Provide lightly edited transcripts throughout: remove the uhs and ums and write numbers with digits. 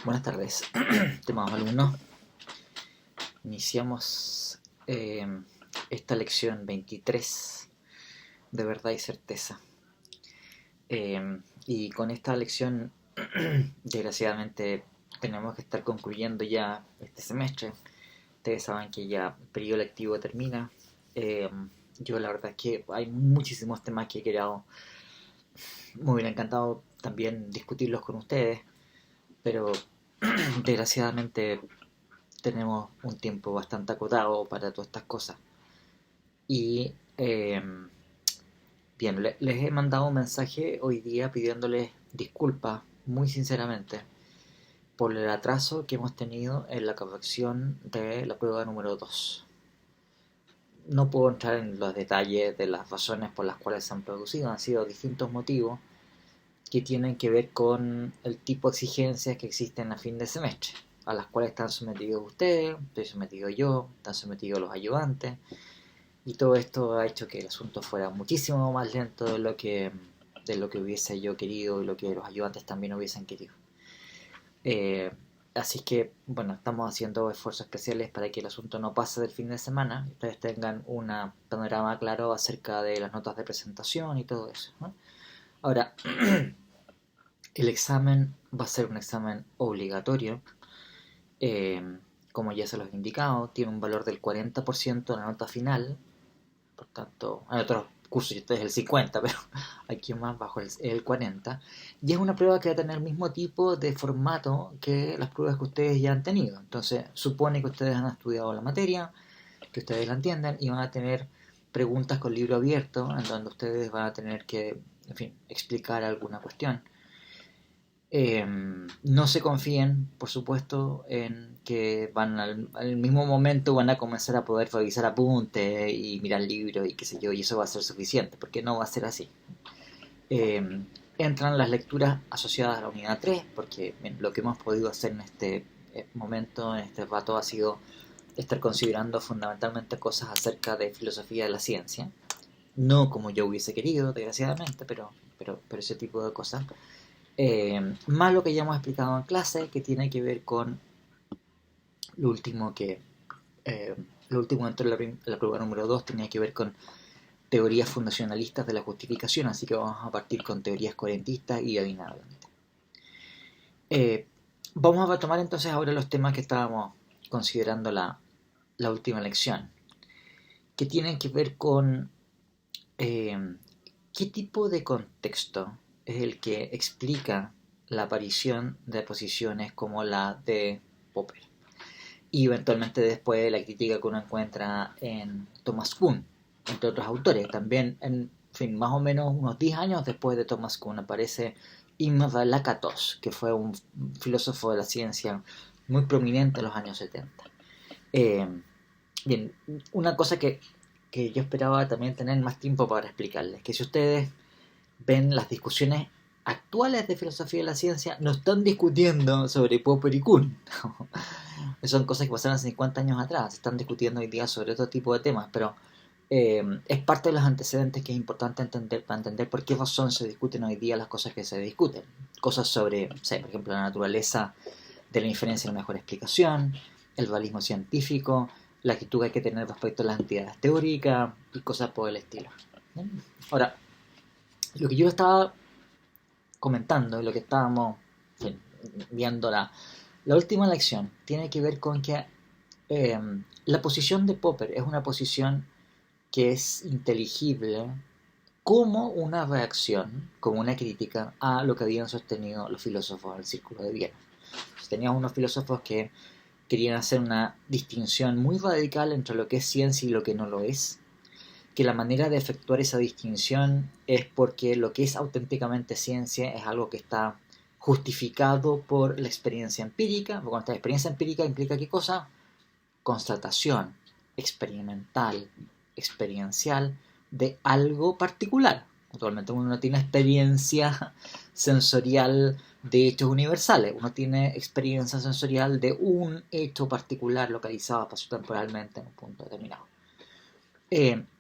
Buenas tardes, estimados alumnos. Iniciamos esta lección 23 de verdad y certeza. Y con esta lección, desgraciadamente, tenemos que estar concluyendo ya este semestre. Ustedes saben que ya el periodo lectivo termina. Yo la verdad es que hay muchísimos temas que he querido, me hubiera encantado también discutirlos con ustedes, pero desgraciadamente tenemos un tiempo bastante acotado para todas estas cosas. Y bien, les he mandado un mensaje hoy día pidiéndoles disculpas muy sinceramente por el atraso que hemos tenido en la corrección de la prueba número 2. No puedo entrar en los detalles de las razones por las cuales se han producido, han sido distintos motivos que tienen que ver con el tipo de exigencias que existen a fin de semestre, a las cuales están sometidos ustedes, estoy sometido yo, están sometidos los ayudantes, y todo esto ha hecho que el asunto fuera muchísimo más lento de lo que hubiese yo querido y lo que los ayudantes también hubiesen querido. Eh, Así que, bueno, estamos haciendo esfuerzos especiales para que el asunto no pase del fin de semana, y ustedes tengan un panorama claro acerca de las notas de presentación y todo eso, ¿no? Ahora, el examen va a ser un examen obligatorio. Eh, Como ya se los he indicado, tiene un valor del 40% de la nota final. Por tanto, hay otros cursos y es el 50%, pero aquí más bajo es el 40%. Y es una prueba que va a tener el mismo tipo de formato que las pruebas que ustedes ya han tenido. Entonces, supone que ustedes han estudiado la materia, que ustedes la entienden y van a tener preguntas con libro abierto, en donde ustedes van a tener que, en fin, explicar alguna cuestión. No se confíen, por supuesto, en que al mismo momento van a comenzar a poder revisar apuntes y mirar libros y qué sé yo, y eso va a ser suficiente, porque no va a ser así. Eh, Entran las lecturas asociadas a la unidad 3, porque bien, lo que hemos podido hacer en este momento, en este rato, ha sido estar considerando fundamentalmente cosas acerca de filosofía de la ciencia. No como yo hubiese querido, desgraciadamente, pero ese tipo de cosas. Más lo que ya hemos explicado en clase, que tiene que ver con lo último que eh, lo último dentro de la prueba número 2 tenía que ver con teorías fundacionalistas de la justificación, así que vamos a partir con teorías coherentistas y adivinadamente. Eh, Vamos a retomar entonces ahora los temas que estábamos considerando la última lección, que tienen que ver con eh, qué tipo de contexto es el que explica la aparición de posiciones como la de Popper y eventualmente después la crítica que uno encuentra en Thomas Kuhn, entre otros autores. También, en fin, más o menos unos 10 años después de Thomas Kuhn aparece Imre Lakatos, que fue un filósofo de la ciencia muy prominente en los años 70. Eh, Bien, una cosa que yo esperaba también tener más tiempo para explicarles, que si ustedes ven las discusiones actuales de filosofía de la ciencia, no están discutiendo sobre Popper y Kuhn. Son cosas que pasaron hace 50 años atrás, se están discutiendo hoy día sobre otro tipo de temas, pero es parte de los antecedentes que es importante entender para entender por qué razón se discuten hoy día las cosas que se discuten. Cosas sobre, sé, por ejemplo, la naturaleza de la inferencia en la mejor explicación, el realismo científico, la actitud que hay que tener respecto a las entidades teóricas y cosas por el estilo. Ahora, lo que yo estaba comentando y lo que estábamos, en fin, viendo la última lección tiene que ver con que eh, la posición de Popper es una posición que es inteligible como una reacción, como una crítica a lo que habían sostenido los filósofos del Círculo de Viena. Teníamos unos filósofos que querían hacer una distinción muy radical entre lo que es ciencia y lo que no lo es, que la manera de efectuar esa distinción es porque lo que es auténticamente ciencia es algo que está justificado por la experiencia empírica. Porque esta experiencia empírica implica ¿qué cosa? Constatación experimental, experiencial de algo particular. Actualmente uno no tiene experiencia sensorial de hechos universales, uno tiene experiencia sensorial de un hecho particular localizado temporalmente en un punto determinado.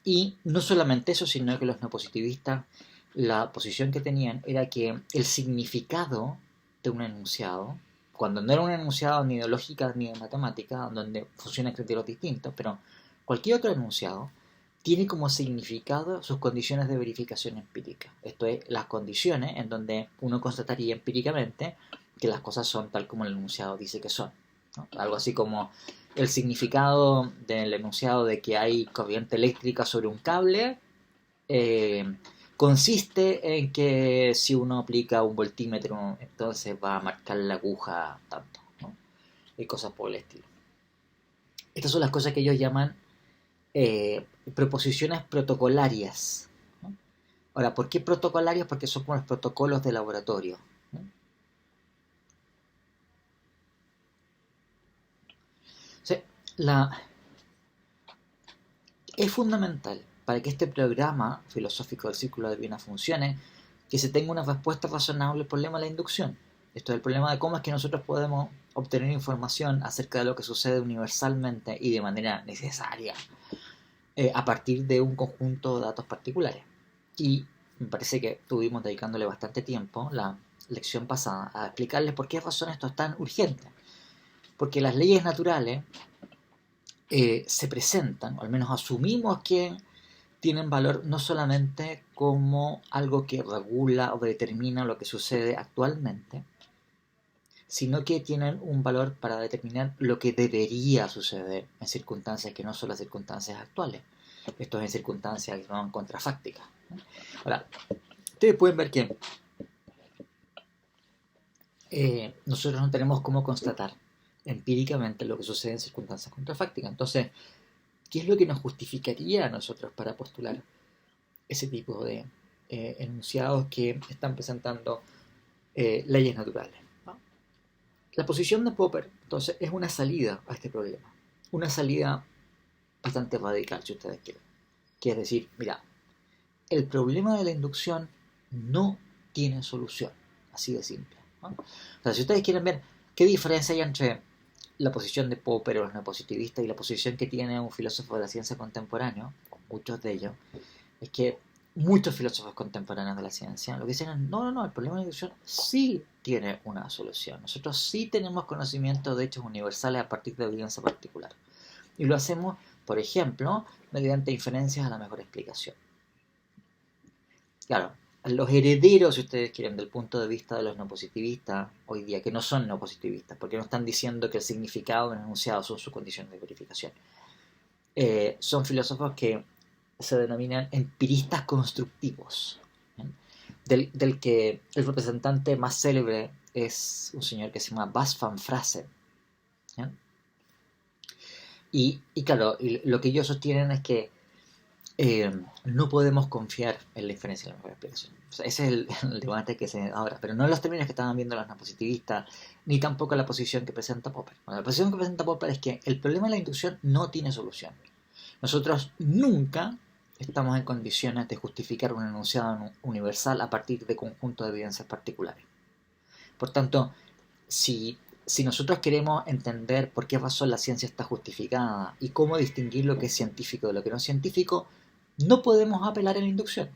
Y no solamente eso, sino que los neopositivistas, la posición que tenían era que el significado de un enunciado cuando no era un enunciado ni de lógica ni de matemática, donde funcionan criterios distintos, pero cualquier otro enunciado tiene como significado sus condiciones de verificación empírica. Esto es, las condiciones en donde uno constataría empíricamente que las cosas son tal como el enunciado dice que son, ¿no? Algo así como el significado del enunciado de que hay corriente eléctrica sobre un cable consiste en que si uno aplica un voltímetro, entonces va a marcar la aguja tanto, ¿no? Y cosas por el estilo. Estas son las cosas que ellos llaman proposiciones protocolarias, ¿no? Ahora, ¿por qué protocolarias? Porque son como los protocolos de laboratorio, ¿no? O sea, es fundamental para que este programa filosófico del círculo de Viena funcione que se tenga una respuesta razonable al problema de la inducción. Esto es el problema de cómo es que nosotros podemos obtener información acerca de lo que sucede universalmente y de manera necesaria a partir de un conjunto de datos particulares. Y me parece que estuvimos dedicándole bastante tiempo la lección pasada a explicarles por qué razón esto es tan urgente. Porque las leyes naturales se presentan, o al menos asumimos que tienen valor no solamente como algo que regula o determina lo que sucede actualmente, sino que tienen un valor para determinar lo que debería suceder en circunstancias que no son las circunstancias actuales. Esto es en circunstancias que son contrafácticas. Ahora, ustedes pueden ver que nosotros no tenemos cómo constatar empíricamente lo que sucede en circunstancias contrafácticas. Entonces, ¿qué es lo que nos justificaría a nosotros para postular ese tipo de enunciados que están presentando leyes naturales, ¿no? La posición de Popper, entonces, es una salida a este problema. Una salida bastante radical, si ustedes quieren. Que es decir, mira, el problema de la inducción no tiene solución. Así de simple, ¿no? O sea, si ustedes quieren ver qué diferencia hay entre la posición de Popper o los neopositivistas y la posición que tiene un filósofo de la ciencia contemporáneo, muchos de ellos, es que muchos filósofos contemporáneos de la ciencia lo que dicen es, no, el problema de la inducción sí tiene una solución. Nosotros sí tenemos conocimiento de hechos universales a partir de evidencia particular. Y lo hacemos, por ejemplo, mediante inferencias a la mejor explicación. Claro, los herederos, si ustedes quieren, del punto de vista de los no positivistas hoy día, que no son no positivistas, porque no están diciendo que el significado de un enunciado son sus condiciones de verificación, son filósofos que se denominan empiristas constructivos, ¿sí? Del que el representante más célebre es un señor que se llama Bas van Fraassen, ¿sí? Y claro, lo que ellos sostienen es que no podemos confiar en la inferencia de la mejor explicación. O sea, ese es el debate que se ahora, pero no en los términos que estaban viendo los no positivistas, ni tampoco la posición que presenta Popper. Bueno, la posición que presenta Popper es que el problema de la inducción no tiene solución. Nosotros nunca estamos en condiciones de justificar un enunciado universal a partir de conjuntos de evidencias particulares. Por tanto, si nosotros queremos entender por qué razón la ciencia está justificada y cómo distinguir lo que es científico de lo que no es científico, no podemos apelar a la inducción.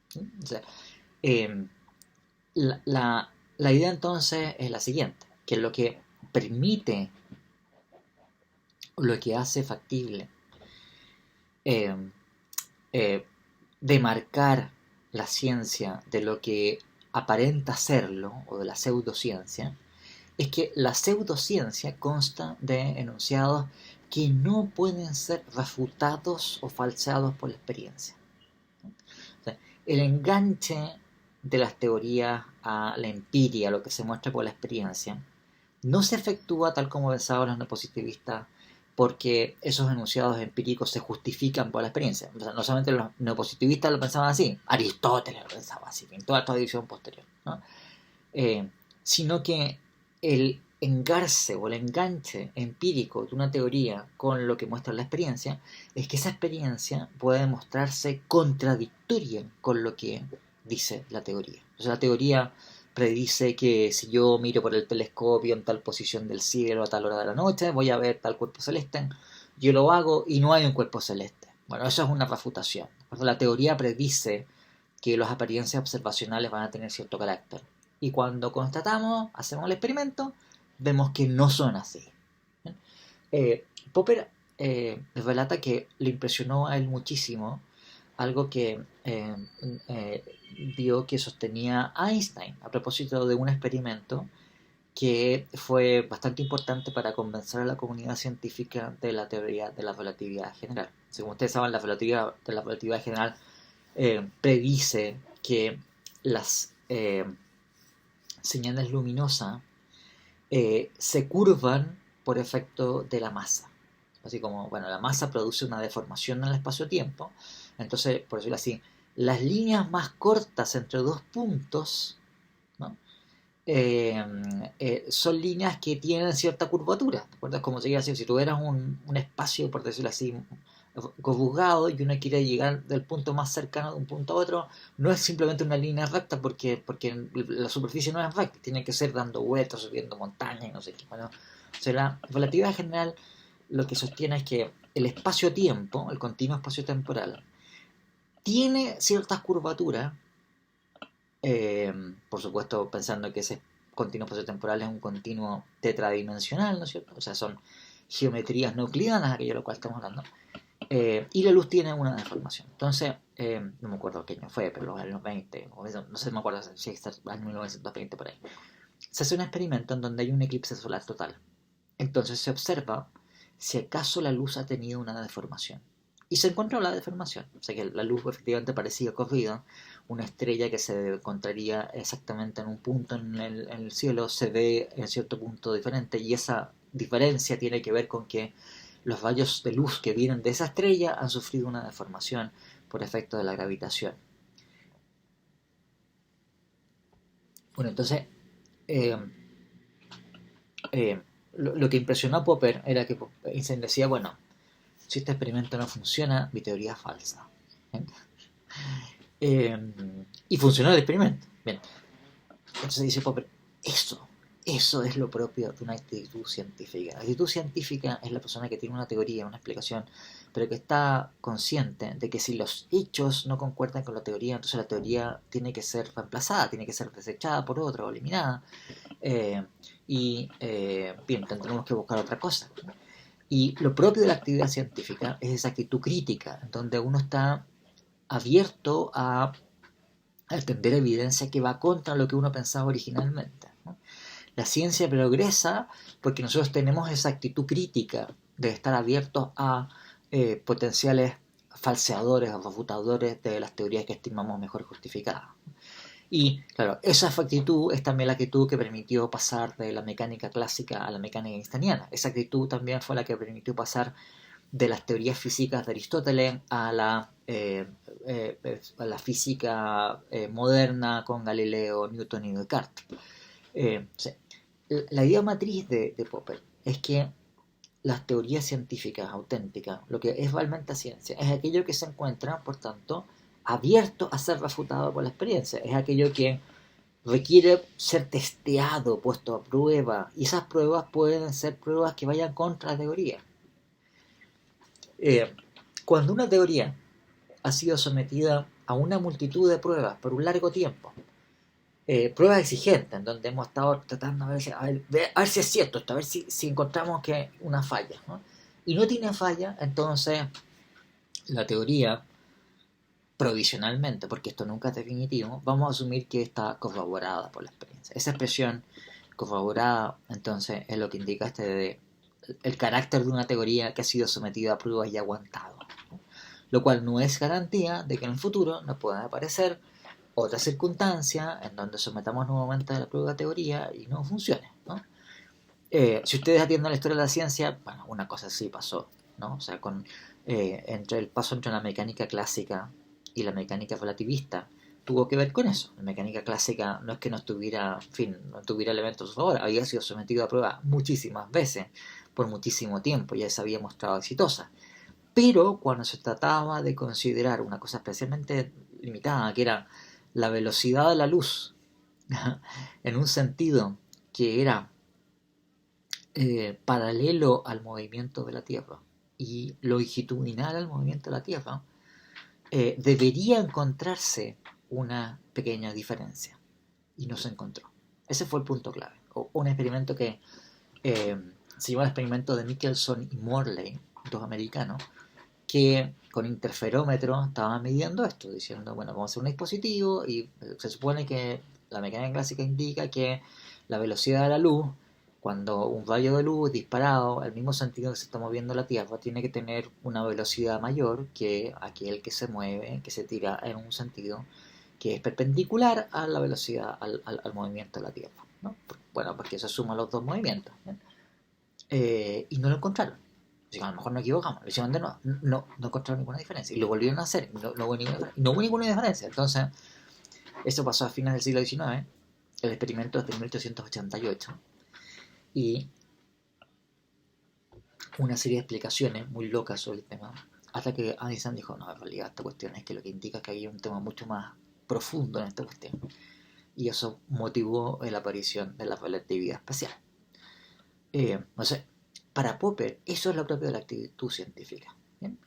¿Sí? O sea, la idea entonces es la siguiente, que lo que permite, lo que hace factible eh, demarcar la ciencia de lo que aparenta serlo, o de la pseudociencia, es que la pseudociencia consta de enunciados que no pueden ser refutados o falseados por la experiencia. O sea, el enganche de las teorías a la empiria, lo que se muestra por la experiencia, no se efectúa tal como pensaban los neopositivistas porque esos enunciados empíricos se justifican por la experiencia. O sea, no solamente los neopositivistas lo pensaban así, Aristóteles lo pensaba así, en toda la tradición posterior, ¿no? Sino que el engarce o el enganche empírico de una teoría con lo que muestra la experiencia es que esa experiencia puede mostrarse contradictoria con lo que dice la teoría. O sea, la teoría predice que si yo miro por el telescopio en tal posición del cielo a tal hora de la noche voy a ver tal cuerpo celeste. Yo lo hago y no hay un cuerpo celeste. Bueno, eso es una refutación. La teoría predice que las apariencias observacionales van a tener cierto carácter. Y cuando constatamos, hacemos el experimento, vemos que no son así. Popper relata que le impresionó a él muchísimo algo que vio que sostenía Einstein a propósito de un experimento que fue bastante importante para convencer a la comunidad científica de la teoría de la relatividad general. Según ustedes saben, la relatividad de la relatividad general predice que las señales luminosas se curvan por efecto de la masa. Así como, bueno, la masa produce una deformación en el espacio-tiempo. Entonces, por decirlo así, las líneas más cortas entre dos puntos, ¿no? Son líneas que tienen cierta curvatura. ¿De acuerdo? Es como si tuvieras un espacio, por decirlo así, juzgado y uno quiere llegar del punto más cercano de un punto a otro, no es simplemente una línea recta porque la superficie no es recta, tiene que ser dando vueltas, subiendo montañas y no sé qué. Bueno, o sea, la relatividad general lo que sostiene es que el espacio-tiempo, el continuo espacio-temporal, tiene ciertas curvaturas, por supuesto pensando que ese continuo espacio-temporal es un continuo tetradimensional, ¿no es cierto? O sea, son geometrías no euclidianas, aquello de lo cual estamos hablando. Y la luz tiene una deformación. Entonces, no me acuerdo qué año fue, pero los años 20, no sé, me acuerdo si es el 1920 por ahí. Se hace un experimento en donde hay un eclipse solar total. Entonces se observa si acaso la luz ha tenido una deformación. Y se encontró la deformación. O sea que la luz efectivamente parecía corrida. Una estrella que se encontraría exactamente en un punto en el cielo se ve en cierto punto diferente. Y esa diferencia tiene que ver con que los rayos de luz que vienen de esa estrella han sufrido una deformación por efecto de la gravitación. Bueno, entonces, eh, lo que impresionó a Popper era que Einstein decía, bueno, si este experimento no funciona, mi teoría es falsa. Eh, y funcionó el experimento. Bien. Entonces dice Popper, eso es lo propio de una actitud científica. La actitud científica es la persona que tiene una teoría, una explicación, pero que está consciente de que si los hechos no concuerdan con la teoría, entonces la teoría tiene que ser reemplazada, tiene que ser desechada por otra o eliminada. Bien, tendremos que buscar otra cosa. Y lo propio de la actividad científica es esa actitud crítica, en donde uno está abierto a atender evidencia que va contra lo que uno pensaba originalmente, ¿no? La ciencia progresa porque nosotros tenemos esa actitud crítica de estar abiertos a potenciales falseadores o refutadores de las teorías que estimamos mejor justificadas. Y claro, esa actitud es también la actitud que permitió pasar de la mecánica clásica a la mecánica einsteiniana. Esa actitud también fue la que permitió pasar de las teorías físicas de Aristóteles a la física moderna con Galileo, Newton y Descartes. Sí. La idea matriz de Popper es que las teorías científicas auténticas, lo que es realmente ciencia, es aquello que se encuentra, por tanto, abierto a ser refutado por la experiencia. Es aquello que requiere ser testeado, puesto a prueba, y esas pruebas pueden ser pruebas que vayan contra la teoría. Cuando una teoría ha sido sometida a una multitud de pruebas por un largo tiempo, pruebas exigentes, en donde hemos estado tratando a ver si es cierto esto, a ver si encontramos que una falla, ¿no? Y no tiene falla, entonces la teoría, provisionalmente, porque esto nunca es definitivo, vamos a asumir que está corroborada por la experiencia. Esa expresión corroborada, entonces, es lo que indica el carácter de una teoría que ha sido sometida a pruebas y aguantado, ¿no? Lo cual no es garantía de que en el futuro nos puedan aparecer otra circunstancia en donde sometamos nuevamente a la prueba de teoría y no funcione, ¿no? Si ustedes atienden la historia de la ciencia, bueno, una cosa sí pasó, ¿no? O sea, entre el paso entre la mecánica clásica y la mecánica relativista tuvo que ver con eso. La mecánica clásica no es que no estuviera, en fin, no tuviera elementos a su favor, había sido sometido a prueba muchísimas veces, por muchísimo tiempo, ya se había mostrado exitosa. Pero cuando se trataba de considerar una cosa especialmente limitada, que era la velocidad de la luz, en un sentido que era paralelo al movimiento de la Tierra y longitudinal al movimiento de la Tierra, debería encontrarse una pequeña diferencia y no se encontró. Ese fue el punto clave. Un experimento que se llama el experimento de Michelson y Morley, dos americanos, que con interferómetro estaban midiendo esto, diciendo, bueno, vamos a hacer un dispositivo y se supone que la mecánica clásica indica que la velocidad de la luz, cuando un rayo de luz disparado al mismo sentido que se está moviendo la Tierra, tiene que tener una velocidad mayor que aquel que se mueve, que se tira en un sentido que es perpendicular a la velocidad, al movimiento de la Tierra, ¿no? Bueno, porque se suman los dos movimientos, ¿bien? Y no lo encontraron. Así que a lo mejor nos equivocamos. Lo hicieron de nuevo. No encontraron ninguna diferencia. Y lo volvieron a hacer. No hubo ninguna diferencia. Entonces, eso pasó a fines del siglo XIX. El experimento es de 1888. Y una serie de explicaciones muy locas sobre el tema. Hasta que Einstein dijo, no, en realidad esta cuestión es que lo que indica es que hay un tema mucho más profundo en esta cuestión. Y eso motivó la aparición de la relatividad especial. No sé, para Popper eso es lo propio de la actitud científica. ¿Bien?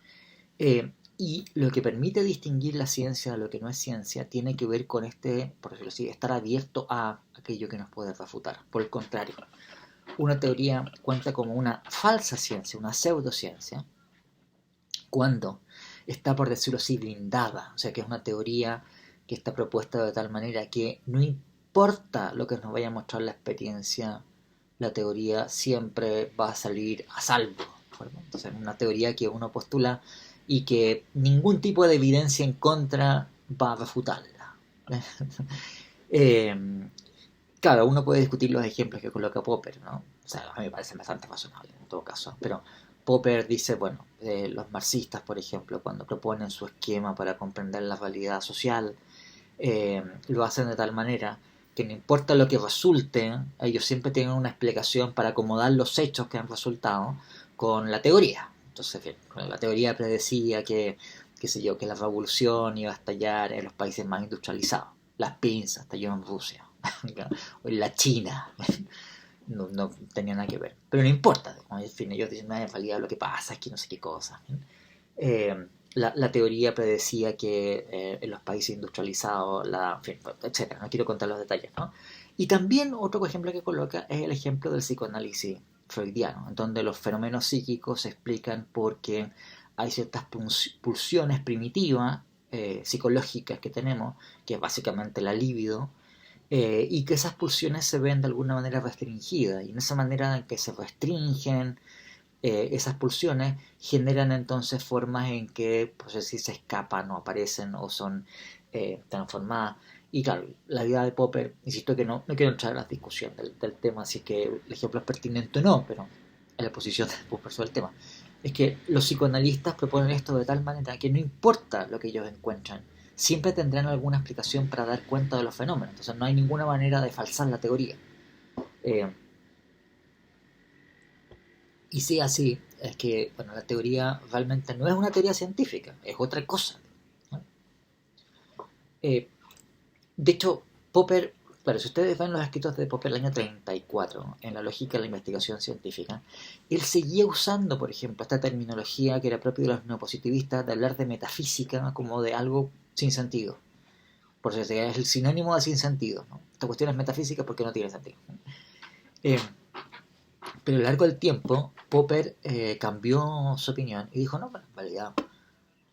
Y lo que permite distinguir la ciencia de lo que no es ciencia tiene que ver con por decirlo así, estar abierto a aquello que nos puede refutar. Por el contrario, una teoría cuenta como una falsa ciencia, una pseudociencia, cuando está, por decirlo así, blindada. O sea, que es una teoría que está propuesta de tal manera que no importa lo que nos vaya a mostrar la experiencia, la teoría siempre va a salir a salvo. Entonces, una teoría que uno postula y que ningún tipo de evidencia en contra va a refutarla. Claro, uno puede discutir los ejemplos que coloca Popper, ¿no? O sea, a mí me parecen bastante razonables en todo caso, pero Popper dice, bueno, los marxistas, por ejemplo, cuando proponen su esquema para comprender la realidad social, lo hacen de tal manera que no importa lo que resulte, ellos siempre tienen una explicación para acomodar los hechos que han resultado con la teoría. Entonces, bien, la teoría predecía que, qué sé yo, que la revolución iba a estallar en los países más industrializados. Las pinzas estalló en Rusia o en la China. No tenía nada que ver. Pero no importa. En fin, ellos dicen, en realidad lo que pasa es que no sé qué cosa. La teoría predecía que en los países industrializados, en fin, etcétera. No quiero contar los detalles, ¿no? Y también otro ejemplo que coloca es el ejemplo del psicoanálisis freudiano, en donde los fenómenos psíquicos se explican porque hay ciertas pulsiones primitivas psicológicas que tenemos, que es básicamente la libido, y que esas pulsiones se ven de alguna manera restringidas, y en esa manera en que se restringen esas pulsiones generan entonces formas en que, pues si se escapan o aparecen o son transformadas. Y claro, la idea de Popper, insisto que no quiero entrar en la discusión del tema, si es que el ejemplo es pertinente o no, pero en la posición de Popper sobre el tema, es que los psicoanalistas proponen esto de tal manera que no importa lo que ellos encuentran, siempre tendrán alguna explicación para dar cuenta de los fenómenos. Entonces no hay ninguna manera de falsar la teoría. Eh, y sí, así, es que bueno, la teoría realmente no es una teoría científica, es otra cosa, ¿no? Eh, de hecho, Popper, claro, si ustedes ven los escritos de Popper del año 34, en la lógica de la investigación científica, él seguía usando, por ejemplo, esta terminología que era propia de los neopositivistas, de hablar de metafísica como de algo sin sentido. Por eso es el sinónimo de sin sentido, ¿no? Esta cuestión es metafísica porque no tiene sentido. Eh, pero a lo largo del tiempo, Popper cambió su opinión y dijo, no, bueno, en realidad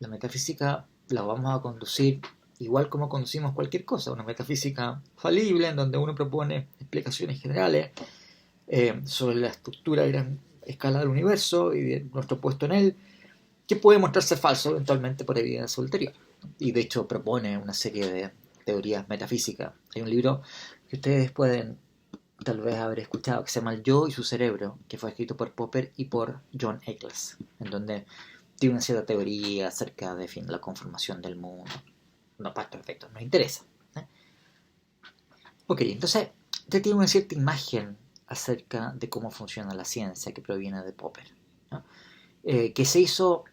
la metafísica la vamos a conducir igual como conducimos cualquier cosa, una metafísica falible en donde uno propone explicaciones generales sobre la estructura de gran escala del universo y de nuestro puesto en él, que puede mostrarse falso eventualmente por evidencia ulterior. Y de hecho propone una serie de teorías metafísicas. Hay un libro que ustedes pueden tal vez haber escuchado, que se llama El Yo y su Cerebro, que fue escrito por Popper y por John Eccles, en donde tiene una cierta teoría acerca de fin, la conformación del mundo. No, para perfecto, nos interesa. Ok, entonces usted tiene una cierta imagen acerca de cómo funciona la ciencia que proviene de Popper, ¿no? Que se hizo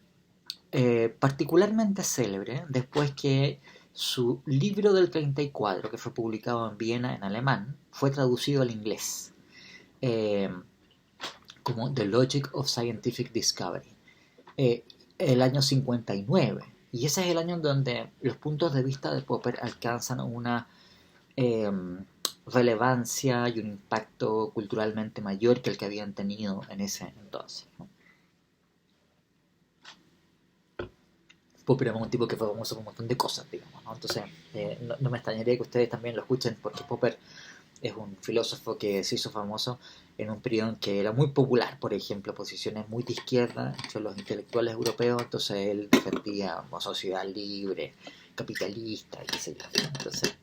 particularmente célebre después que su libro del 34, que fue publicado en Viena en alemán, fue traducido al inglés eh, como The Logic of Scientific Discovery, eh, el año 59. Y ese es el año en donde los puntos de vista de Popper alcanzan una relevancia y un impacto culturalmente mayor que el que habían tenido en ese entonces, ¿no? Popper era un tipo que fue famoso por un montón de cosas, digamos, ¿no? Entonces, no me extrañaría que ustedes también lo escuchen, porque Popper es un filósofo que se hizo famoso en un periodo en que era muy popular, por ejemplo, posiciones muy de izquierda entre los intelectuales europeos. Entonces él defendía una sociedad libre, capitalista, y qué sé yo. Entonces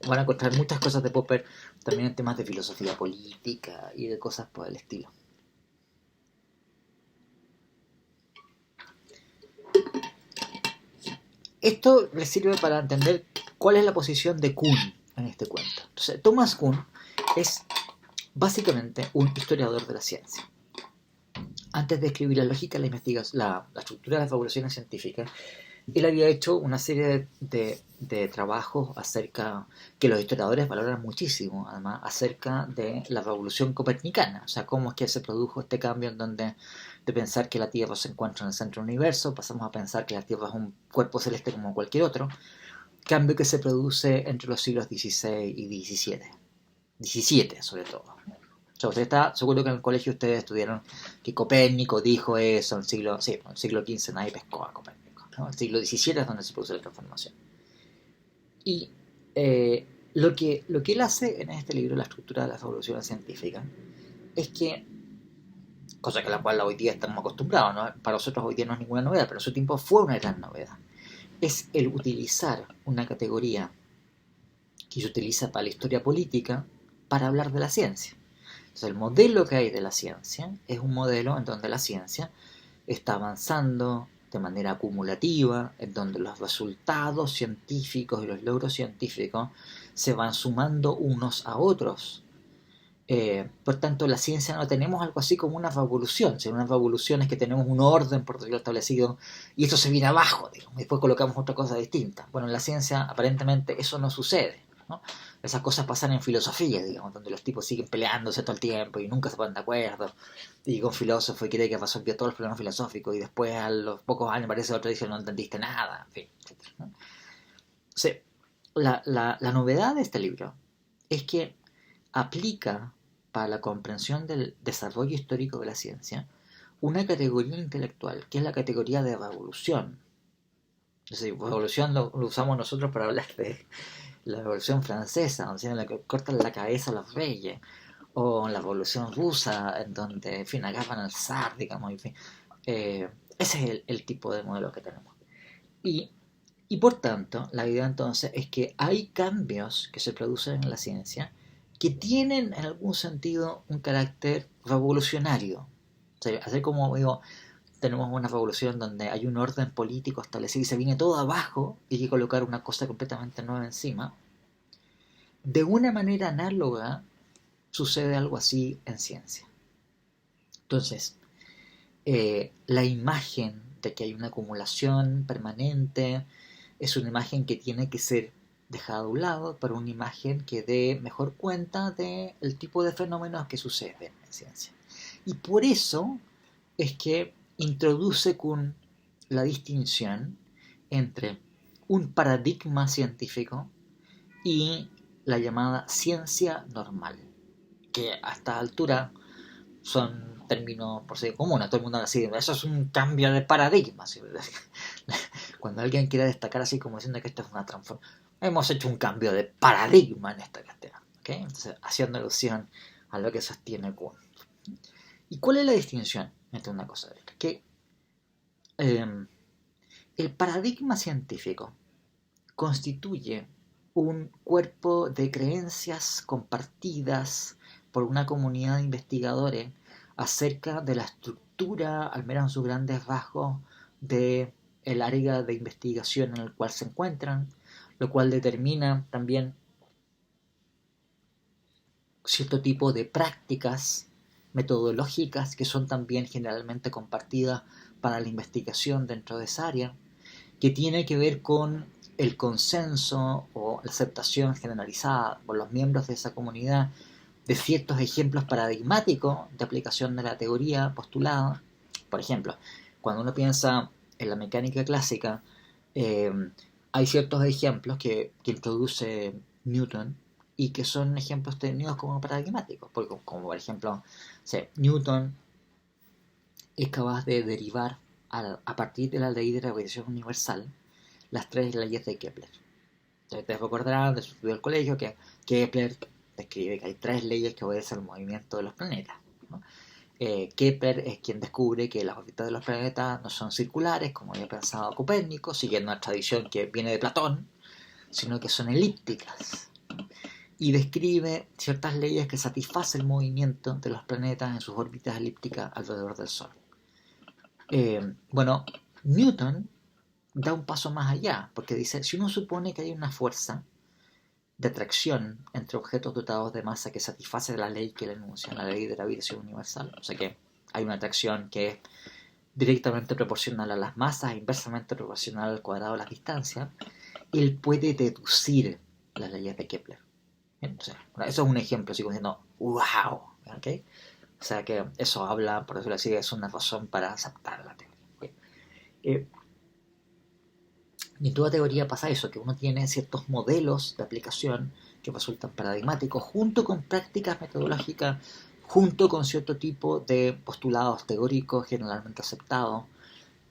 van a encontrar muchas cosas de Popper también en temas de filosofía política y de cosas por el estilo. Esto les sirve para entender cuál es la posición de Kuhn en este cuento. Entonces, Thomas Kuhn es básicamente un historiador de la ciencia. Antes de escribir la lógica, la estructura de las fabulaciones científicas, él había hecho una serie de trabajos acerca, que los historiadores valoran muchísimo, además, acerca de la revolución copernicana. O sea, cómo es que se produjo este cambio en donde de pensar que la Tierra se encuentra en el centro del universo, pasamos a pensar que la Tierra es un cuerpo celeste como cualquier otro. Cambio que se produce entre los siglos XVI y XVII. XVII sobre todo. O sea, usted está seguro que en el colegio ustedes estudiaron que Copérnico dijo eso en el siglo XV nadie pescó a Copérnico, ¿no? El siglo XVII es donde se produce la transformación. Y lo que él hace en este libro, La estructura de las evoluciones científicas, es que, cosa que a la cual hoy día estamos acostumbrados, ¿no? Para nosotros hoy día no es ninguna novedad, pero en su tiempo fue una gran novedad, es el utilizar una categoría que se utiliza para la historia política para hablar de la ciencia. Entonces, el modelo que hay de la ciencia es un modelo en donde la ciencia está avanzando de manera acumulativa, en donde los resultados científicos y los logros científicos se van sumando unos a otros. Por tanto, la ciencia no tenemos algo así como una revolución. Si una revolución es que tenemos un orden por decirlo establecido y esto se viene abajo, digamos, y después colocamos otra cosa distinta. Bueno, en la ciencia aparentemente eso no sucede, ¿no? Esas cosas pasan en filosofía, digamos, donde los tipos siguen peleándose todo el tiempo y nunca se ponen de acuerdo. Y con filósofo y cree que resolvió todos los problemas filosóficos y después a los pocos años aparece otro y dice no entendiste nada, en fin, etc., ¿no? O sea, la novedad de este libro es que aplica para la comprensión del desarrollo histórico de la ciencia una categoría intelectual que es la categoría de revolución. Es decir, revolución lo usamos nosotros para hablar de la revolución francesa, o sea, en la que cortan la cabeza a los reyes, o en la revolución rusa, en donde, en fin, agarran al zar, digamos, en fin. Ese es el tipo de modelo que tenemos. Y, y por tanto, la idea entonces es que hay cambios que se producen en la ciencia que tienen en algún sentido un carácter revolucionario. O sea, así como digo, tenemos una revolución donde hay un orden político establecido y se viene todo abajo y hay que colocar una cosa completamente nueva encima. De una manera análoga sucede algo así en ciencia. Entonces, la imagen de que hay una acumulación permanente es una imagen que tiene que ser dejada a un lado para una imagen que dé mejor cuenta del tipo de fenómenos que suceden en ciencia. Y por eso es que introduce con la distinción entre un paradigma científico y la llamada ciencia normal, que a esta altura son términos por sí comunes, todo el mundo así, eso es un cambio de paradigma. ¿Sí? Cuando alguien quiere destacar así como diciendo que esto es una transformación, hemos hecho un cambio de paradigma en esta cartera, ¿okay? Entonces, haciendo alusión a lo que sostiene Kuhn. ¿Y cuál es la distinción entre una cosa y otra? Que el paradigma científico constituye un cuerpo de creencias compartidas por una comunidad de investigadores acerca de la estructura, al menos en sus grandes rasgos, de el área de investigación en el cual se encuentran, lo cual determina también cierto tipo de prácticas metodológicas que son también generalmente compartidas para la investigación dentro de esa área, que tiene que ver con el consenso o la aceptación generalizada por los miembros de esa comunidad de ciertos ejemplos paradigmáticos de aplicación de la teoría postulada. Por ejemplo, cuando uno piensa en la mecánica clásica, eh, hay ciertos ejemplos que introduce Newton y que son ejemplos tenidos como paradigmáticos, porque como por ejemplo, o sea, Newton es capaz de derivar a partir de la ley de la gravitación universal las tres leyes de Kepler. Ustedes recordarán de su estudio del colegio que Kepler describe que hay tres leyes que obedecen al movimiento de los planetas, ¿no? Kepler es quien descubre que las órbitas de los planetas no son circulares, como había pensado Copérnico, siguiendo una tradición que viene de Platón, sino que son elípticas. Y describe ciertas leyes que satisfacen el movimiento de los planetas en sus órbitas elípticas alrededor del Sol. Bueno, Newton da un paso más allá, porque dice, si uno supone que hay una fuerza de atracción entre objetos dotados de masa que satisface la ley que le enuncia, la ley de la gravitación universal, o sea que hay una atracción que es directamente proporcional a las masas e inversamente proporcional al cuadrado de las distancias, él puede deducir las leyes de Kepler. Entonces, eso es un ejemplo, así como diciendo, wow, ¿okay? O sea que eso habla, por decirlo así, es una razón para aceptar la teoría. ¿Okay? Y en toda teoría pasa eso, que uno tiene ciertos modelos de aplicación que resultan paradigmáticos, junto con prácticas metodológicas, junto con cierto tipo de postulados teóricos generalmente aceptados.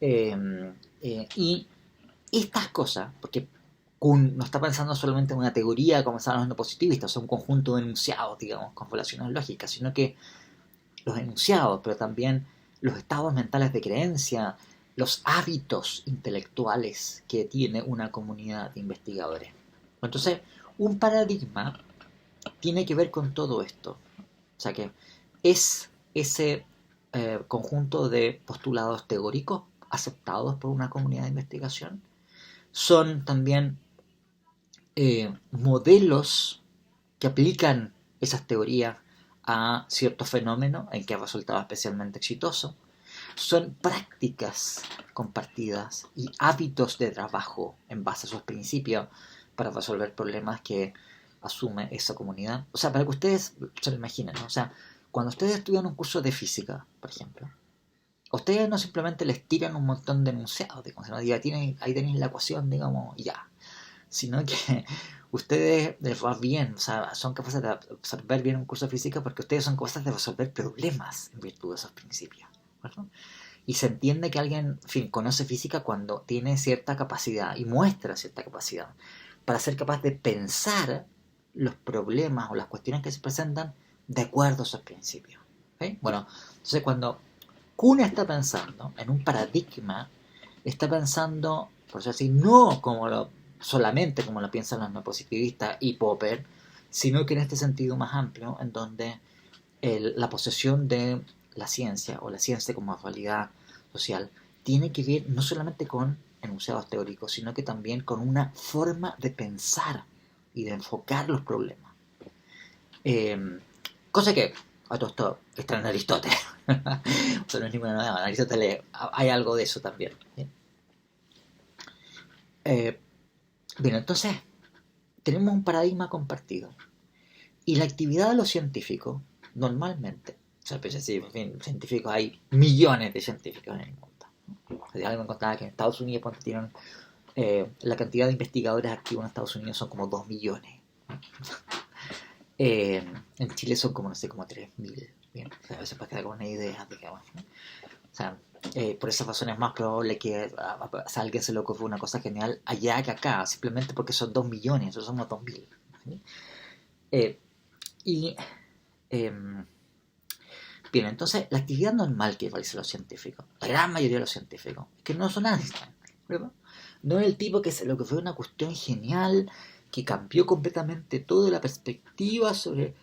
Y estas cosas, porque Kuhn no está pensando solamente en una teoría como estaban los positivistas, o sea, un conjunto de enunciados, digamos, con relaciones lógicas, sino que los enunciados, pero también los estados mentales de creencia, los hábitos intelectuales que tiene una comunidad de investigadores. Entonces, un paradigma tiene que ver con todo esto. O sea que es ese conjunto de postulados teóricos aceptados por una comunidad de investigación. Son también modelos que aplican esas teorías a ciertos fenómenos en que ha resultado especialmente exitoso. Son prácticas compartidas y hábitos de trabajo en base a esos principios para resolver problemas que asume esa comunidad. O sea, para que ustedes se lo imaginen, ¿no? O sea, cuando ustedes estudian un curso de física, por ejemplo, ustedes no simplemente les tiran un montón de enunciados, digamos, ¿no? Ya tienen, ahí tenéis la ecuación, digamos, y ya. Sino que ustedes les va bien, o sea, son capaces de absorber bien un curso de física porque ustedes son capaces de resolver problemas en virtud de esos principios, ¿verdad? Y se entiende que alguien, en fin, conoce física cuando tiene cierta capacidad y muestra cierta capacidad para ser capaz de pensar los problemas o las cuestiones que se presentan de acuerdo a esos principios. ¿Okay? Bueno, entonces cuando Kuhn está pensando en un paradigma, está pensando, por eso así, no como solamente como lo piensan los neopositivistas y Popper, sino que en este sentido más amplio, en donde la posesión de la ciencia o la ciencia como realidad social tiene que ver no solamente con enunciados teóricos, sino que también con una forma de pensar y de enfocar los problemas. Cosa que a todo esto está en Aristóteles. O sea, no es ninguna novedad. En Aristóteles hay algo de eso también. Bien, entonces tenemos un paradigma compartido. Y la actividad de los científicos, normalmente, o sea, pues así, en fin, científicos, hay millones de científicos en el mundo. Alguien me contaba que en Estados Unidos, cuando tienen la cantidad de investigadores activos en Estados Unidos son como 2 millones. En Chile son como, no sé, como 3.000. Bien, o sea, a veces para que hagan una idea, digamos, ¿no? O sea, por esas razones es más probable que a alguien se le ocurra una cosa genial allá que acá, simplemente porque son 2 millones, nosotros somos 2.000. ¿Sí? Y bien, entonces la actividad normal que realizan los científicos, la gran mayoría de los científicos, es que no son Einstein, ¿verdad? No es el tipo que se lo que fue una cuestión genial, que cambió completamente toda la perspectiva sobre...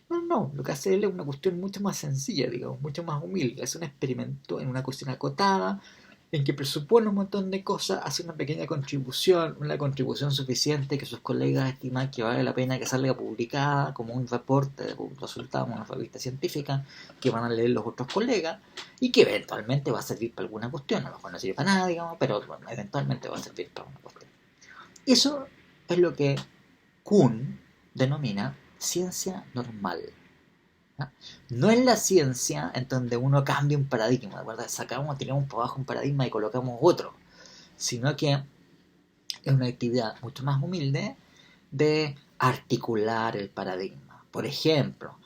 No, lo que hace él es una cuestión mucho más sencilla, digamos, mucho más humilde. Es un experimento en una cuestión acotada, en que presupone un montón de cosas, hace una pequeña contribución, una contribución suficiente que sus colegas estiman que vale la pena que salga publicada como un reporte de resultados en una revista científica que van a leer los otros colegas y que eventualmente va a servir para alguna cuestión. A lo mejor no sirve para nada, digamos, pero bueno, eventualmente va a servir para una cuestión. Eso es lo que Kuhn denomina ciencia normal. No es la ciencia en donde uno cambia un paradigma, ¿verdad? Sacamos, tiramos por abajo un paradigma y colocamos otro, sino que es una actividad mucho más humilde de articular el paradigma. Por ejemplo,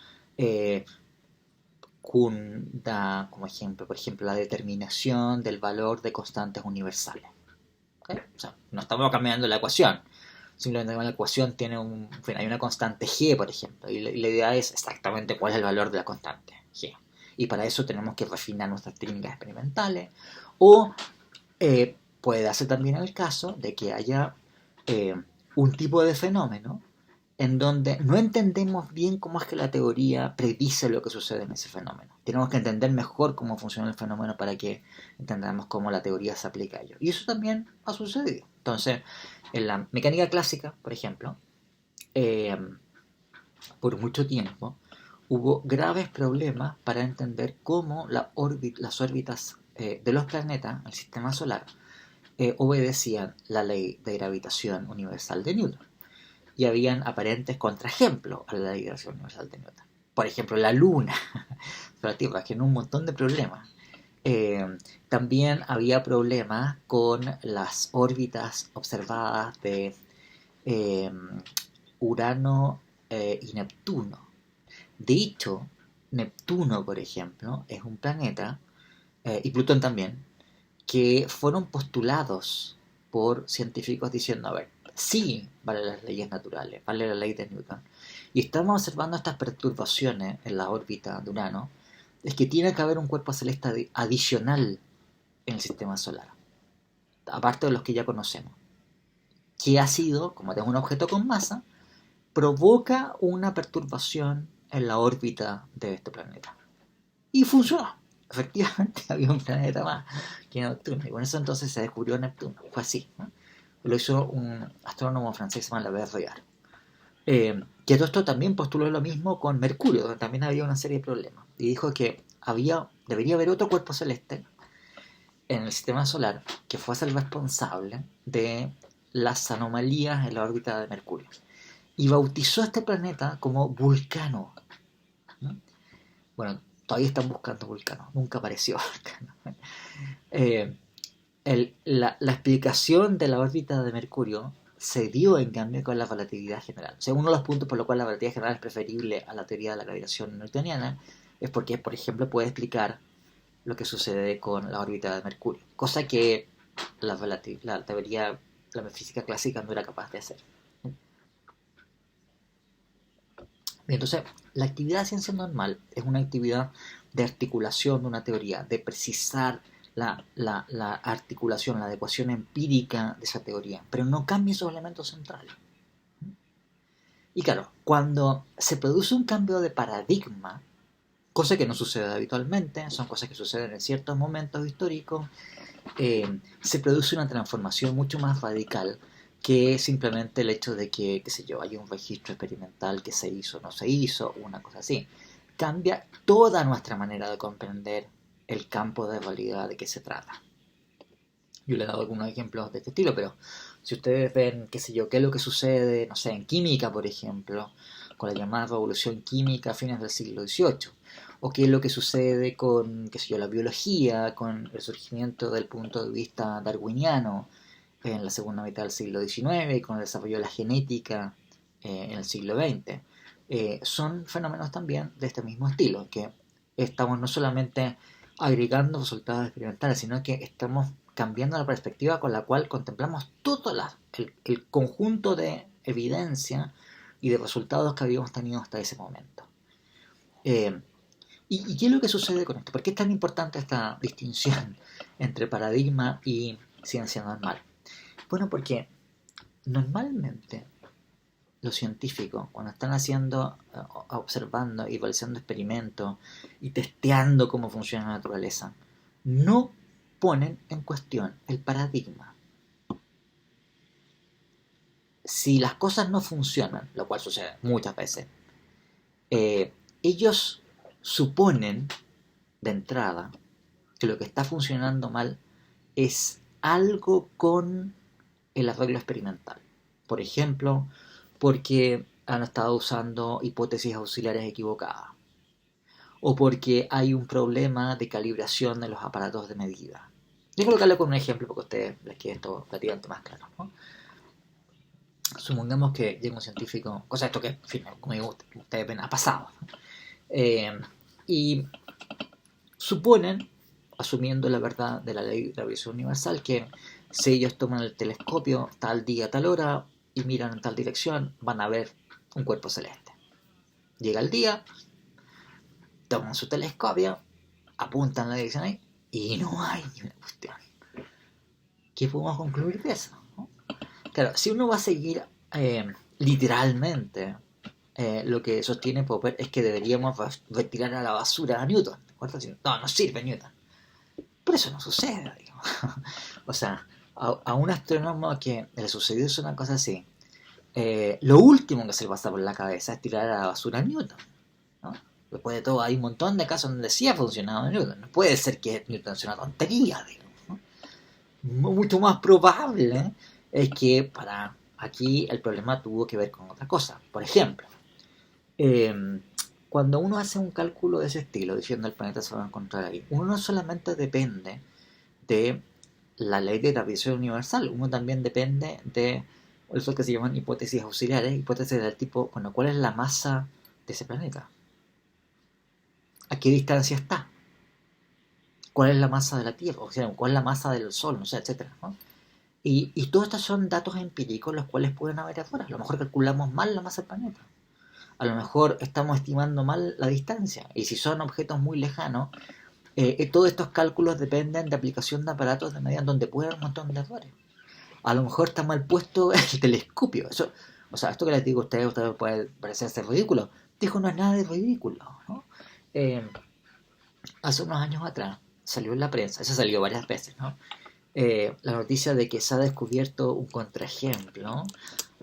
Kuhn da como ejemplo, por ejemplo, la determinación del valor de constantes universales. ¿Okay? O sea, no estamos cambiando la ecuación. Simplemente la ecuación tiene hay una constante g, por ejemplo, y la idea es exactamente cuál es el valor de la constante g. Y para eso tenemos que refinar nuestras técnicas experimentales. O puede darse también el caso de que haya un tipo de fenómeno en donde no entendemos bien cómo es que la teoría predice lo que sucede en ese fenómeno. Tenemos que entender mejor cómo funciona el fenómeno para que entendamos cómo la teoría se aplica a ello. Y eso también ha sucedido. Entonces, en la mecánica clásica, por ejemplo, eh, por mucho tiempo hubo graves problemas para entender cómo las órbitas de los planetas, el sistema solar, obedecían la ley de gravitación universal de Newton. Y habían aparentes contraejemplos a la ley de gravitación universal de Newton. Por ejemplo, la Luna, la Tierra, generó un montón de problemas. También había problemas con las órbitas observadas de eh, Urano y Neptuno. De hecho, Neptuno, por ejemplo, es un planeta, y Plutón también, que fueron postulados por científicos diciendo, a ver, sí vale las leyes naturales, vale la ley de Newton, y estamos observando estas perturbaciones en la órbita de Urano, es que tiene que haber un cuerpo celeste adicional en el sistema solar, aparte de los que ya conocemos, que ha sido, como es un objeto con masa, provoca una perturbación en la órbita de este planeta. Y funcionó. Efectivamente había un planeta más que Neptuno. Y con eso entonces se descubrió Neptuno. Fue así, ¿no? Lo hizo un astrónomo francés llamado Albert Royard. Que todo esto también postuló lo mismo con Mercurio, donde también había una serie de problemas. Y dijo que debería haber otro cuerpo celeste en el sistema solar que fuese el responsable de las anomalías en la órbita de Mercurio. Y bautizó a este planeta como Vulcano, ¿no? Bueno, todavía están buscando Vulcano, nunca apareció Vulcano. Eh, la explicación de la órbita de Mercurio se dio en cambio con la relatividad general. O sea, uno de los puntos por los cuales la relatividad general es preferible a la teoría de la gravitación newtoniana es porque, por ejemplo, puede explicar lo que sucede con la órbita de Mercurio, cosa que la teoría, la física clásica no era capaz de hacer. Entonces, la actividad de ciencia normal es una actividad de articulación de una teoría, de precisar la articulación, la adecuación empírica de esa teoría, pero no cambia esos elementos centrales. Y claro, cuando se produce un cambio de paradigma, cosa que no sucede habitualmente, son cosas que suceden en ciertos momentos históricos, se produce una transformación mucho más radical que simplemente el hecho de que, qué sé yo, hay un registro experimental que se hizo o no se hizo, una cosa así. Cambia toda nuestra manera de comprender el campo de realidad de qué se trata. Yo le he dado algunos ejemplos de este estilo, pero si ustedes ven, qué sé yo, qué es lo que sucede, no sé, en química, por ejemplo, con la llamada revolución química a fines del siglo XVIII, o qué es lo que sucede con, qué sé yo, la biología, con el surgimiento del punto de vista darwiniano en la segunda mitad del siglo XIX y con el desarrollo de la genética en el siglo XX. Son fenómenos también de este mismo estilo, que estamos no solamente agregando resultados experimentales, sino que estamos cambiando la perspectiva con la cual contemplamos todo el conjunto de evidencia y de resultados que habíamos tenido hasta ese momento. Eh, ¿Y qué es lo que sucede con esto? ¿Por qué es tan importante esta distinción entre paradigma y ciencia normal? Bueno, porque normalmente los científicos, cuando están observando y realizando experimentos y testeando cómo funciona la naturaleza, no ponen en cuestión el paradigma. Si las cosas no funcionan, lo cual sucede muchas veces, ellos suponen de entrada que lo que está funcionando mal es algo con el arreglo experimental. Por ejemplo, porque han estado usando hipótesis auxiliares equivocadas, o porque hay un problema de calibración de los aparatos de medida. Voy a colocarlo con un ejemplo porque a ustedes les quede esto relativamente más claro, ¿no? Supongamos que llega un científico, cosa esto que, en fin, como digo, ustedes ven, ha pasado. Eh, y suponen, asumiendo la verdad de la ley de la visión universal, que si ellos toman el telescopio tal día, tal hora y miran en tal dirección, van a ver un cuerpo celeste. Llega el día, toman su telescopio, apuntan la dirección ahí y no hay ni una cuestión. ¿Qué podemos concluir de eso? ¿No? Claro, si uno va a seguir literalmente lo que sostiene Popper es que deberíamos tirar a la basura a Newton. No, no sirve Newton. Pero eso no sucede, digamos. O sea, a un astrónomo que le sucedió una cosa así, lo último que se le pasa por la cabeza es tirar a la basura a Newton, ¿no? Después de todo, hay un montón de casos donde sí ha funcionado Newton. No puede ser que Newton sea una tontería, digamos, ¿no? Mucho más probable es que para aquí el problema tuvo que ver con otra cosa. Por ejemplo, eh, cuando uno hace un cálculo de ese estilo, diciendo el planeta se va a encontrar ahí, uno no solamente depende de la ley de gravitación universal, uno también depende de eso que se llaman hipótesis auxiliares, hipótesis del tipo, bueno, ¿cuál es la masa de ese planeta? ¿A qué distancia está? ¿Cuál es la masa de la Tierra? O sea, ¿cuál es la masa del Sol? No sé, etcétera, ¿no? Y todos estos son datos empíricos los cuales pueden haber afuera. A lo mejor calculamos mal la masa del planeta. A lo mejor estamos estimando mal la distancia. Y si son objetos muy lejanos, todos estos cálculos dependen de aplicación de aparatos de medida donde puede haber un montón de errores. A lo mejor está mal puesto el telescopio. Eso, o sea, esto que les digo a ustedes puede parecer ser ridículo. Dijo, no es nada de ridículo, ¿no? Eh, Hace unos años atrás salió en la prensa, eso salió varias veces, ¿no? La noticia de que se ha descubierto un contraejemplo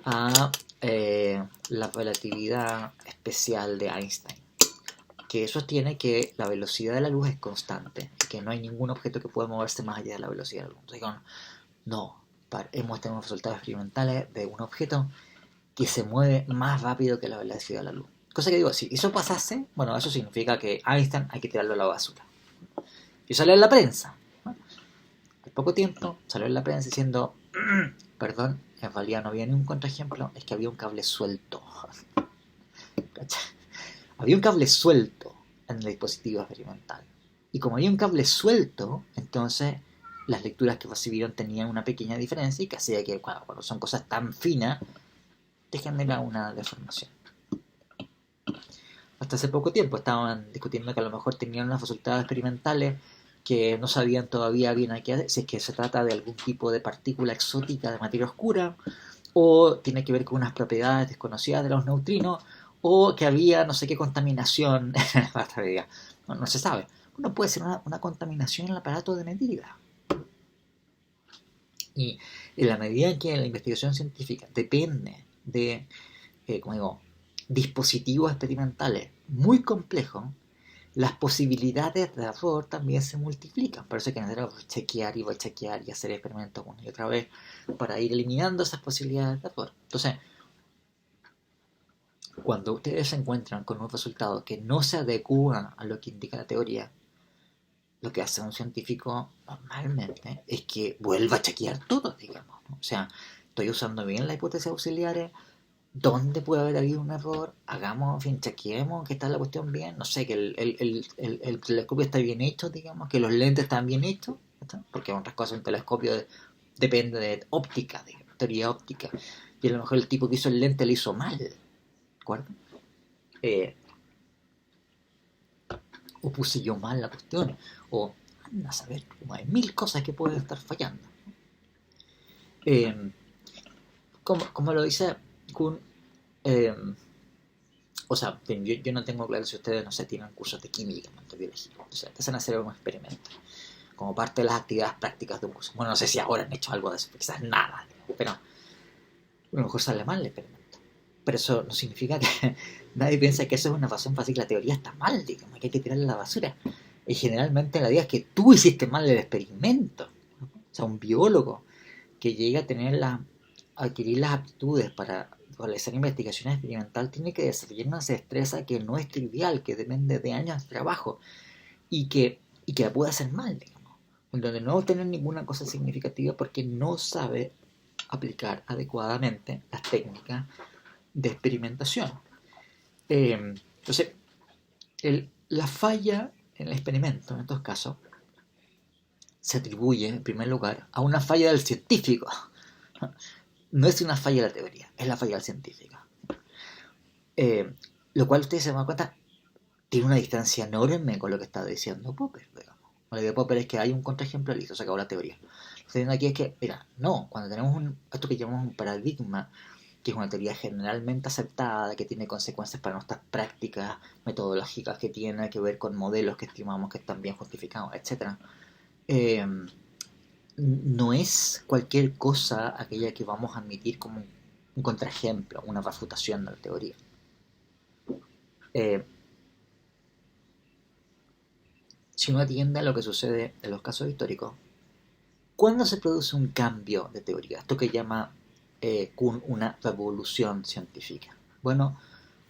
a la relatividad especial de Einstein, que sostiene que la velocidad de la luz es constante y que no hay ningún objeto que pueda moverse más allá de la velocidad de la luz. Entonces, no, hemos tenido resultados experimentales de un objeto que se mueve más rápido que la velocidad de la luz. Cosa que digo, si eso pasase, bueno, eso significa que Einstein hay que tirarlo a la basura. Y salió en la prensa, ¿no? Al poco tiempo salió en la prensa diciendo, perdón, en realidad no había ni un contraejemplo, es que había un cable suelto. Había un cable suelto en el dispositivo experimental. Y como había un cable suelto, entonces las lecturas que recibieron tenían una pequeña diferencia y que hacía que cuando son cosas tan finas te genera una deformación. Hasta hace poco tiempo estaban discutiendo que a lo mejor tenían unos resultados experimentales que no sabían todavía bien a qué hacer, si es que se trata de algún tipo de partícula exótica de materia oscura, o tiene que ver con unas propiedades desconocidas de los neutrinos, o que había no sé qué contaminación en la batería. No, no se sabe. Bueno, puede ser una contaminación en el aparato de medida. Y en la medida en que la investigación científica depende de, como digo, dispositivos experimentales muy complejos, las posibilidades de error también se multiplican. Por eso hay que necesitar chequear y chequear y hacer experimentos una y otra vez para ir eliminando esas posibilidades de error. Entonces, cuando ustedes se encuentran con un resultado que no se adecua a lo que indica la teoría, lo que hace un científico normalmente es que vuelva a chequear todo, digamos, ¿no? O sea, estoy usando bien las hipótesis auxiliares, dónde puede haber habido un error, hagamos, en fin, chequeemos que está la cuestión bien, no sé, que el telescopio está bien hecho, digamos, que los lentes están bien hechos, ¿está? Porque otras cosas un telescopio depende de óptica, de teoría óptica, y a lo mejor el tipo que hizo el lente lo hizo mal, ¿de acuerdo? Eh, o puse yo mal la cuestión, o anda a saber, como hay mil cosas que pueden estar fallando. Eh, como lo dice Kuhn, eh, o sea, yo no tengo claro si ustedes, no sé, tienen cursos de química, de biología, o sea, te hacen hacer un experimento, como parte de las actividades prácticas de un curso. Bueno, no sé si ahora han hecho algo de eso, quizás nada, pero a lo mejor sale mal el experimento. Pero eso no significa que nadie piense que eso es una razón fácil, la teoría está mal, digamos, que hay que tirarla a la basura. Y generalmente la idea es que tú hiciste mal el experimento. O sea, un biólogo que llega a adquirir las aptitudes para realizar investigación experimental tiene que desarrollar una destreza que no es trivial, que depende de años de trabajo y que la puede hacer mal, digamos. En donde no va a obtener ninguna cosa significativa porque no sabe aplicar adecuadamente las técnicas de experimentación. Entonces, la falla en el experimento, en estos casos, se atribuye, en primer lugar, a una falla del científico. No es una falla de la teoría, es la falla del científico. Lo cual, ustedes se dan cuenta, tiene una distancia enorme con lo que está diciendo Popper, digamos. Lo que dice Popper es que hay un contraejemplo, listo, se acabó la teoría. Lo que estoy diciendo aquí es que, mira, no, cuando tenemos esto que llamamos un paradigma, que es una teoría generalmente aceptada, que tiene consecuencias para nuestras prácticas metodológicas, que tiene que ver con modelos que estimamos que están bien justificados, etc. No es cualquier cosa aquella que vamos a admitir como un contraejemplo, una refutación de la teoría. Si uno atiende a lo que sucede en los casos históricos, ¿cuándo se produce un cambio de teoría? Esto que llama Kuhn una revolución científica. Bueno,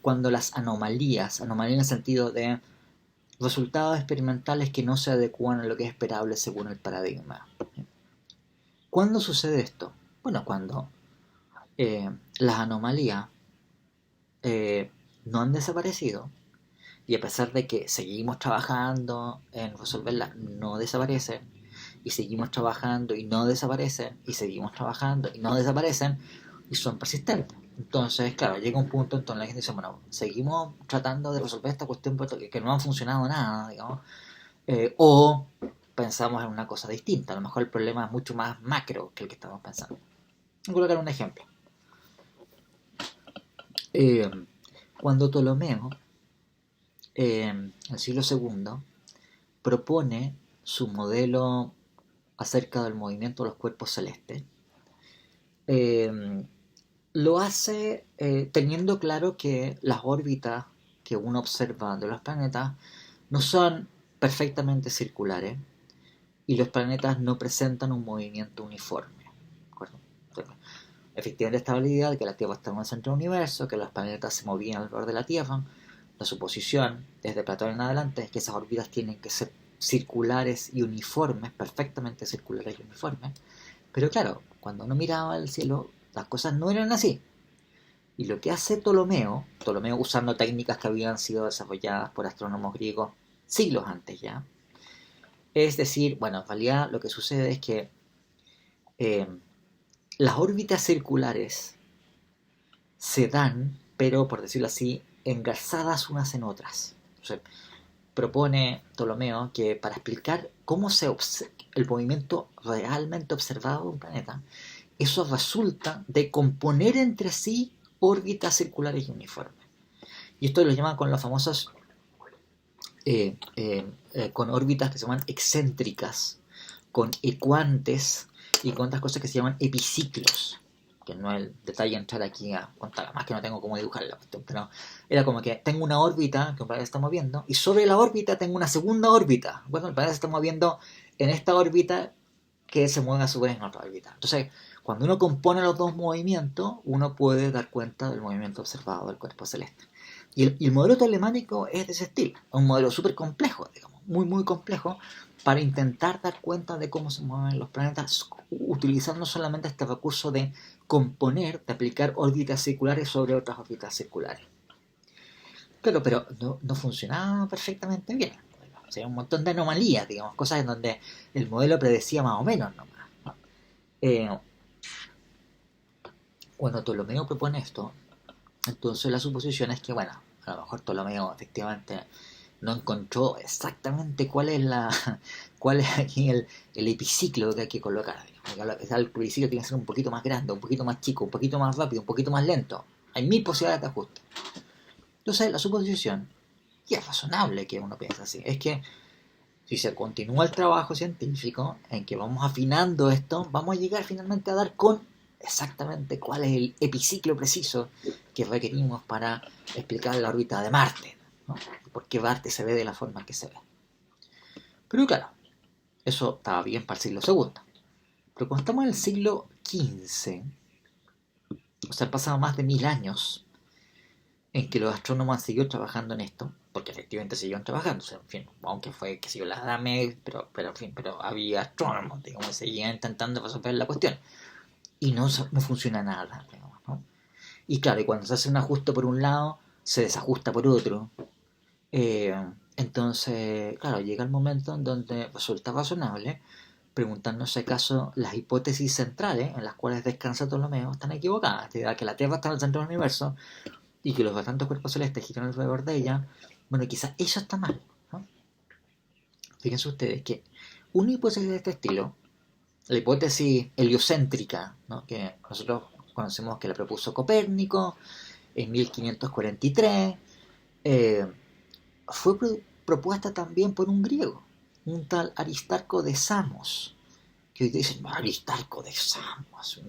cuando las anomalías en el sentido de resultados experimentales que no se adecúan a lo que es esperable según el paradigma. ¿Cuándo sucede esto? Bueno, cuando las anomalías no han desaparecido y a pesar de que seguimos trabajando en resolverlas, no desaparecen, y seguimos trabajando y no desaparecen, y seguimos trabajando y no desaparecen, y son persistentes. Entonces, claro, llega un punto en donde la gente dice, bueno, seguimos tratando de resolver esta cuestión que no ha funcionado nada, digamos, o pensamos en una cosa distinta. A lo mejor el problema es mucho más macro que el que estamos pensando. Voy a colocar un ejemplo. Cuando Ptolomeo, en el siglo II, propone su modelo acerca del movimiento de los cuerpos celestes, lo hace teniendo claro que las órbitas que uno observa de los planetas no son perfectamente circulares y los planetas no presentan un movimiento uniforme. Entonces, efectivamente estaba la idea de que la Tierra estaba en el centro del universo, que los planetas se movían alrededor de la Tierra. La suposición, desde Platón en adelante, es que esas órbitas tienen que ser circulares y uniformes, perfectamente circulares y uniformes. Pero claro, cuando uno miraba al cielo, las cosas no eran así. Y lo que hace Ptolomeo usando técnicas que habían sido desarrolladas por astrónomos griegos siglos antes ya, es decir, bueno, en realidad lo que sucede es que eh, las órbitas circulares se dan, pero por decirlo así, engarzadas unas en otras. O sea, propone Ptolomeo que para explicar cómo el movimiento realmente observado de un planeta, eso resulta de componer entre sí órbitas circulares y uniformes. Y esto lo llaman con los famosos con órbitas que se llaman excéntricas, con ecuantes y con otras cosas que se llaman epiciclos, que no es el detalle entrar aquí a contar, más que no tengo cómo dibujarla, pero era como que tengo una órbita que un planeta se está moviendo y sobre la órbita tengo una segunda órbita. Bueno, el planeta se está moviendo en esta órbita que se mueve a su vez en otra órbita. Entonces, cuando uno compone los dos movimientos, uno puede dar cuenta del movimiento observado del cuerpo celeste. Y el modelo telemático es de ese estilo, es un modelo súper complejo, digamos, muy muy complejo, para intentar dar cuenta de cómo se mueven los planetas, utilizando solamente este recurso de componer, de aplicar órbitas circulares sobre otras órbitas circulares. Claro, pero no funcionaba perfectamente bien. O sea, un montón de anomalías, digamos, cosas en donde el modelo predecía más o menos nomás, ¿no? Cuando Ptolomeo propone esto, entonces la suposición es que, bueno, a lo mejor Ptolomeo efectivamente no encontró exactamente cuál es aquí el epiciclo que hay que colocar. Digamos. El epiciclo tiene que ser un poquito más grande, un poquito más chico, un poquito más rápido, un poquito más lento. Hay mil posibilidades de ajuste. Entonces la suposición, y es razonable que uno piense así, es que si se continúa el trabajo científico en que vamos afinando esto, vamos a llegar finalmente a dar con exactamente cuál es el epiciclo preciso que requerimos para explicar la órbita de Marte, ¿no? Por qué Marte se ve de la forma que se ve. Pero claro, eso estaba bien para el siglo segundo. Pero cuando estamos en el siglo XV, o sea, han pasado más de 1000 años en que los astrónomos han seguido trabajando en esto, porque efectivamente siguieron trabajando, o sea, en fin, aunque fue, que siguió la Edad Media, pero en fin, pero había astrónomos, digamos, seguían intentando resolver la cuestión. y no funciona nada, digamos, ¿no? Y claro, y cuando se hace un ajuste por un lado, se desajusta por otro. Eh, entonces, claro, llega el momento en donde resulta razonable preguntarnos si acaso las hipótesis centrales en las cuales descansa Ptolomeo están equivocadas. Te da que la Tierra está en el centro del universo y que los bastantes cuerpos celestes giran alrededor de ella. Bueno, quizás eso está mal, ¿no? Fíjense ustedes que una hipótesis de este estilo, la hipótesis heliocéntrica, ¿no?, que nosotros conocemos que la propuso Copérnico en 1543, eh, fue propuesta también por un griego, un tal Aristarco de Samos, que hoy dicen, Aristarco de Samos,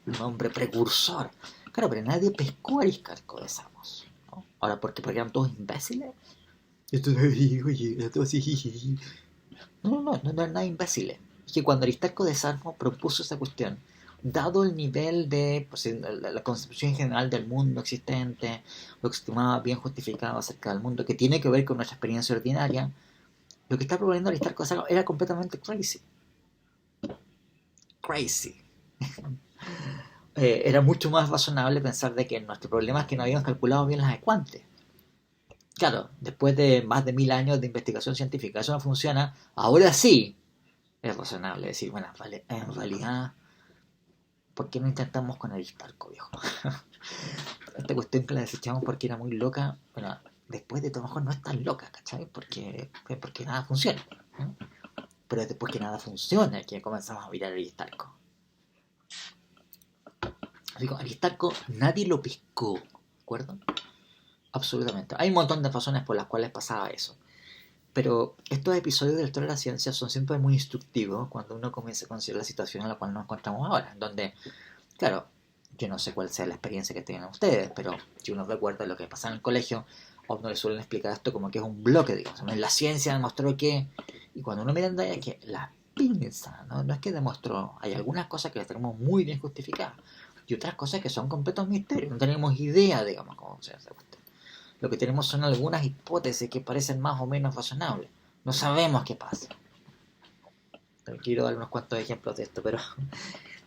un hombre precursor. Claro, pero nadie pescó a Aristarco de Samos, ¿no? Ahora, porque eran todos imbéciles. Esto, oye, todos así. No eran nada imbéciles. Es que cuando Aristarco de Samos propuso esa cuestión, dado el nivel de pues, la concepción general del mundo existente, lo que se estimaba bien justificado acerca del mundo, que tiene que ver con nuestra experiencia ordinaria, lo que está proponiendo Aristarco de Samos era completamente crazy. Crazy. Era mucho más razonable pensar de que nuestro problema es que no habíamos calculado bien las ecuantes. Claro, después de más de 1000 años de investigación científica, eso no funciona. Ahora sí es razonable decir, bueno, vale, en realidad, ¿por qué no intentamos con Aristarco, viejo? Esta cuestión que la desechamos porque era muy loca, bueno, después de todo, a lo mejor no es tan loca, ¿cachai? Porque nada funciona, ¿no? Pero después que nada funciona, que comenzamos a mirar a Aristarco. Digo, Aristarco nadie lo pescó, ¿de acuerdo? Absolutamente. Hay un montón de razones por las cuales pasaba eso. Pero estos episodios de la historia de la ciencia son siempre muy instructivos cuando uno comienza a considerar la situación en la cual nos encontramos ahora, en donde, claro, yo no sé cuál sea la experiencia que tengan ustedes, pero si uno recuerda lo que pasa en el colegio, a uno le suelen explicar esto como que es un bloque, digamos. La ciencia demostró que, y cuando uno mira en detalle, que la pinza, ¿no? No es que demostró, hay algunas cosas que las tenemos muy bien justificadas y otras cosas que son completos misterios, no tenemos idea, digamos, cómo se hace esto. Lo que tenemos son algunas hipótesis que parecen más o menos razonables. No sabemos qué pasa. Quiero dar unos cuantos ejemplos de esto,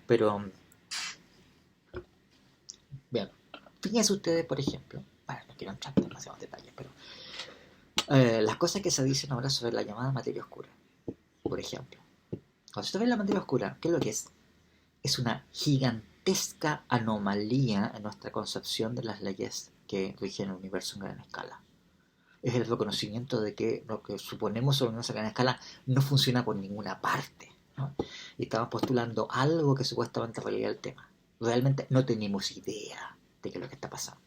pero bien. Fíjense ustedes, por ejemplo, bueno, no quiero entrar en demasiados detalles, pero las cosas que se dicen ahora sobre la llamada materia oscura, por ejemplo. Cuando se ve la materia oscura, ¿qué es lo que es? Es una gigantesca anomalía en nuestra concepción de las leyes que rigen el universo en gran escala. Es el reconocimiento de que lo que suponemos sobre una gran escala no funciona por ninguna parte, ¿no? Y estamos postulando algo que supuestamente resolvería el tema. Realmente no tenemos idea de qué es lo que está pasando.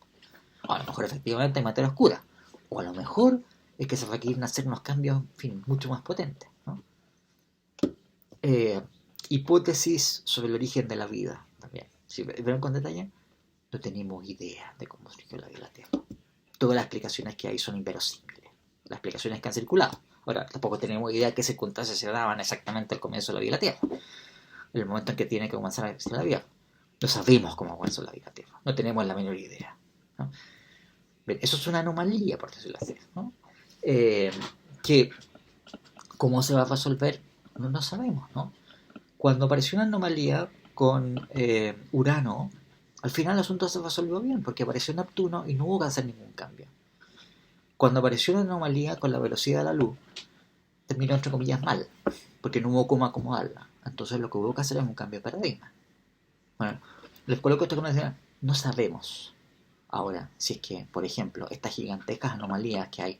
O a lo mejor efectivamente hay materia oscura. O a lo mejor es que se requieren hacer unos cambios, en fin, mucho más potentes, ¿no? Hipótesis sobre el origen de la vida también. Si ven con detalle, no tenemos idea de cómo surgió la vida en la Tierra. Todas las explicaciones que hay son inverosímiles. Las explicaciones que han circulado. Ahora, tampoco tenemos idea de qué circunstancias se daban exactamente al comienzo de la vida en la Tierra. En el momento en que tiene que comenzar a existir la vida. No sabemos cómo comenzó la vida en la Tierra. No tenemos la menor idea, ¿no? Bien, eso es una anomalía, por decirlo así, ¿no? Que cómo se va a resolver, no sabemos, ¿no? Cuando apareció una anomalía con Urano, al final el asunto se resolvió bien, porque apareció Neptuno y no hubo que hacer ningún cambio. Cuando apareció una anomalía con la velocidad de la luz, terminó entre comillas mal, porque no hubo cómo acomodarla. Entonces lo que hubo que hacer es un cambio de paradigma. Bueno, les coloco esto como decía, no sabemos ahora si es que, por ejemplo, estas gigantescas anomalías que hay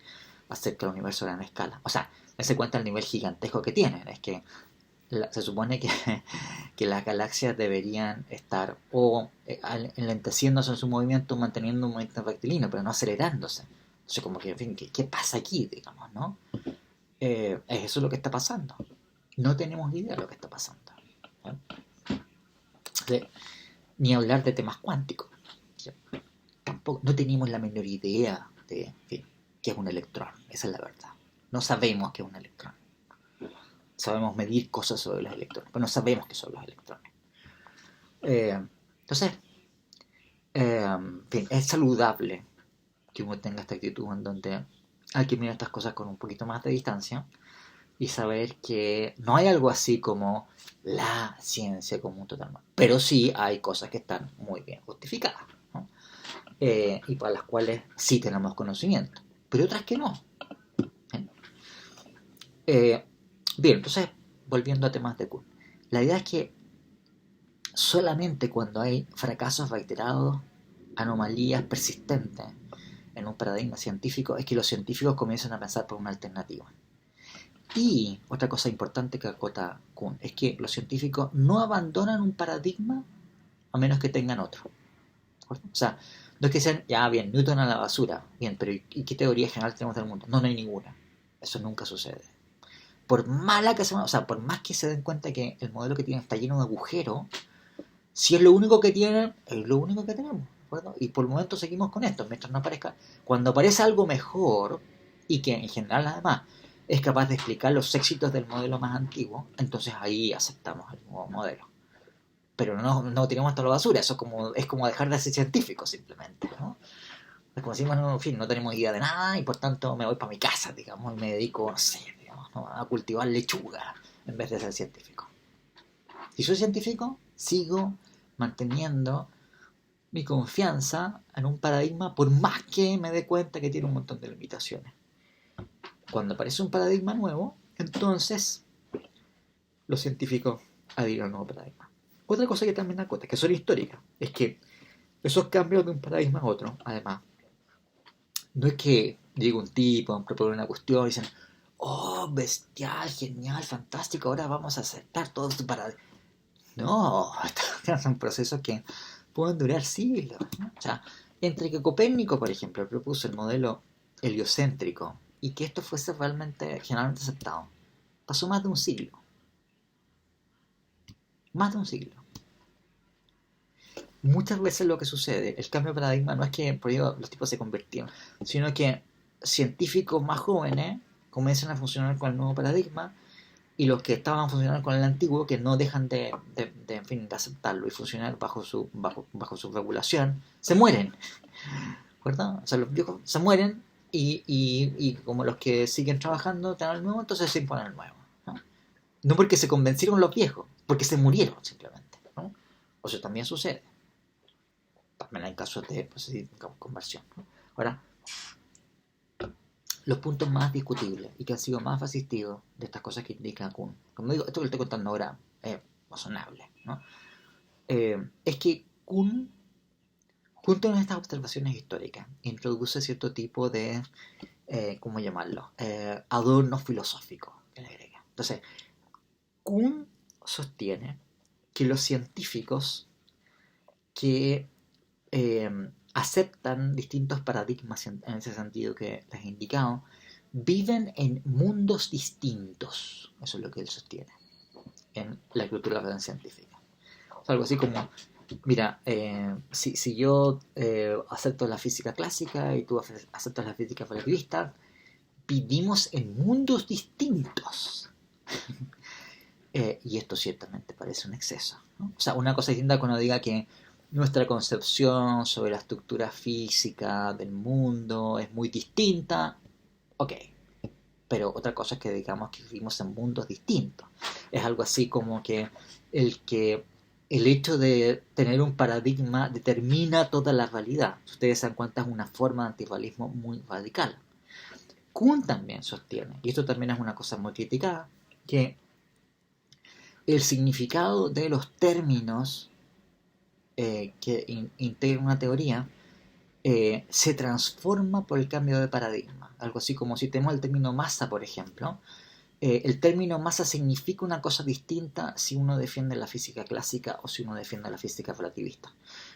acerca del universo a gran escala, o sea, se cuenta el nivel gigantesco que tienen, es que se supone que, que las galaxias deberían estar o enlenteciéndose en su movimiento, manteniendo un movimiento rectilíneo, pero no acelerándose. Entonces, como que, en fin, ¿qué pasa aquí, digamos, no? Eso es lo que está pasando. No tenemos idea de lo que está pasando, ¿no? Ni hablar de temas cuánticos. ¿Sí? Tampoco, no tenemos la menor idea de, en fin, qué es un electrón. Esa es la verdad. No sabemos qué es un electrón. Sabemos medir cosas sobre los electrones, pero no sabemos qué son los electrones. Entonces, en fin, es saludable que uno tenga esta actitud en donde hay que mirar estas cosas con un poquito más de distancia, y saber que no hay algo así como la ciencia común total, pero sí hay cosas que están muy bien justificadas, ¿no? Y para las cuales sí tenemos conocimiento, pero otras que no. ¿Eh? Bien, entonces, volviendo a temas de Kuhn, la idea es que solamente cuando hay fracasos reiterados, anomalías persistentes en un paradigma científico, es que los científicos comienzan a pensar por una alternativa. Y otra cosa importante que acota Kuhn es que los científicos no abandonan un paradigma a menos que tengan otro. O sea, no es que sean, ya bien, Newton a la basura, bien, pero ¿y qué teoría general tenemos del mundo? No, no hay ninguna. Eso nunca sucede. Por mala que sea, o sea, por más que se den cuenta que el modelo que tienen está lleno de agujeros, si es lo único que tienen, es lo único que tenemos. ¿De y por el momento seguimos con esto, mientras no aparezca. Cuando aparece algo mejor, y que en general además es capaz de explicar los éxitos del modelo más antiguo, entonces ahí aceptamos el nuevo modelo. Pero no tiramos hasta la basura, eso es como dejar de ser científico simplemente, ¿no? Es como decimos, no, en fin, no tenemos idea de nada y por tanto me voy para mi casa, digamos, y me dedico, no sé, digamos, ¿no? A cultivar lechuga en vez de ser científico. Si soy científico, sigo manteniendo mi confianza en un paradigma por más que me dé cuenta que tiene un montón de limitaciones. Cuando aparece un paradigma nuevo, entonces los científicos adhieren al nuevo paradigma. Otra cosa que también acota, que son históricas, es que esos cambios de un paradigma a otro, además, no es que llegue un tipo, propone una cuestión y dicen, oh, bestial, genial, fantástico, ahora vamos a aceptar todo esto para... No, estos son procesos que pueden durar siglos, ¿no? O sea, entre que Copérnico, por ejemplo, propuso el modelo heliocéntrico y que esto fuese realmente generalmente aceptado, pasó más de un siglo. Más de un siglo. Muchas veces lo que sucede, el cambio de paradigma, no es que por ello los tipos se convirtieron, sino que científicos más jóvenes comienzan a funcionar con el nuevo paradigma y los que estaban funcionando con el antiguo, que no dejan en fin, de aceptarlo y funcionar bajo su regulación, se mueren, ¿verdad? O sea, los viejos se mueren y como los que siguen trabajando tienen el nuevo, entonces se imponen el nuevo, ¿no? No porque se convencieron los viejos, porque se murieron simplemente, ¿no? O sea, también sucede. También hay casos de pues, conversión, ¿no? Ahora, los puntos más discutibles y que han sido más asistidos de estas cosas que indica Kuhn, como digo, esto que le estoy contando ahora es razonable, ¿no? Es que Kuhn, junto con estas observaciones históricas, introduce cierto tipo de, ¿cómo llamarlo? Adorno filosófico que le agrega. Entonces, Kuhn sostiene que los científicos que aceptan distintos paradigmas en ese sentido que les he indicado, viven en mundos distintos. Eso es lo que él sostiene en la cultura científica. O sea, algo así como, mira, si yo acepto la física clásica y tú aceptas la física relativista, vivimos en mundos distintos. Y esto ciertamente parece un exceso, ¿no? O sea, una cosa distinta cuando diga que nuestra concepción sobre la estructura física del mundo es muy distinta, ok, pero otra cosa es que digamos que vivimos en mundos distintos. Es algo así como que el hecho de tener un paradigma determina toda la realidad. Ustedes se dan cuenta, es una forma de antirrealismo muy radical. Kuhn también sostiene, y esto también es una cosa muy criticada, que el significado de los términos que integran una teoría se transforma por el cambio de paradigma. Algo así como si tenemos el término masa, por ejemplo. El término masa significa una cosa distinta si uno defiende la física clásica o si uno defiende la física relativista.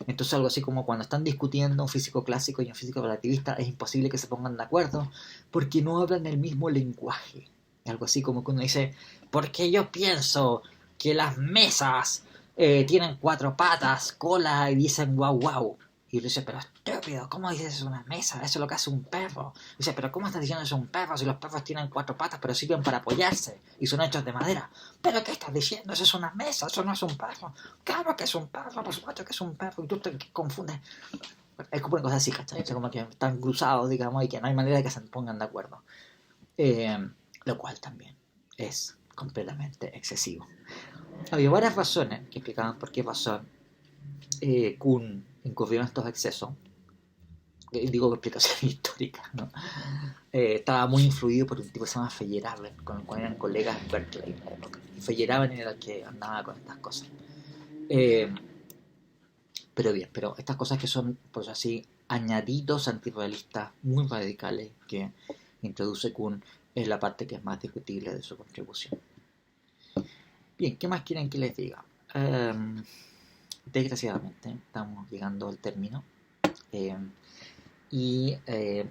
Entonces algo así como cuando están discutiendo un físico clásico y un físico relativista es imposible que se pongan de acuerdo porque no hablan el mismo lenguaje. Algo así como que uno dice, porque yo pienso que las mesas tienen cuatro patas, cola y dicen guau guau. Y yo dice, pero estúpido, ¿cómo dices una mesa? Eso es lo que hace un perro. Dice, pero ¿cómo estás diciendo eso un perro si los perros tienen cuatro patas pero sirven para apoyarse y son hechos de madera? ¿Pero qué estás diciendo? Eso es una mesa, eso no es un perro. Claro que es un perro, por supuesto que es un perro y tú te confundes. Es como una cosa así, ¿cachai? O sea, como que están cruzados, digamos, y que no hay manera de que se pongan de acuerdo. Lo cual también es completamente excesivo. Había varias razones que explicaban por qué razón Kuhn incurrió en estos excesos. Digo por explicación histórica, ¿no? Estaba muy influido por un tipo que se llama Feyerabend, con el cual eran colegas en Berkeley en la época. Feyerabend era el que andaba con estas cosas. Eh, pero bien, pero estas cosas que son, pues así, añadidos antirrealistas muy radicales que introduce Kuhn es la parte que es más discutible de su contribución. Bien, ¿qué más quieren que les diga? Desgraciadamente, estamos llegando al término. Eh,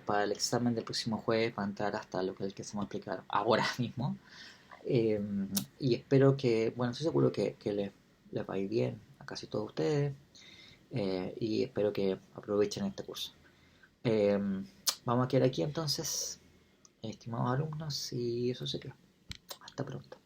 para el examen del próximo jueves va a entrar hasta lo que el que se va a explicar ahora mismo. Eh, y espero que, bueno, estoy seguro que les va a ir bien a casi todos ustedes. Y espero que aprovechen este curso. Eh, Vamos a quedar aquí entonces, estimados alumnos, y eso sería. Hasta pronto.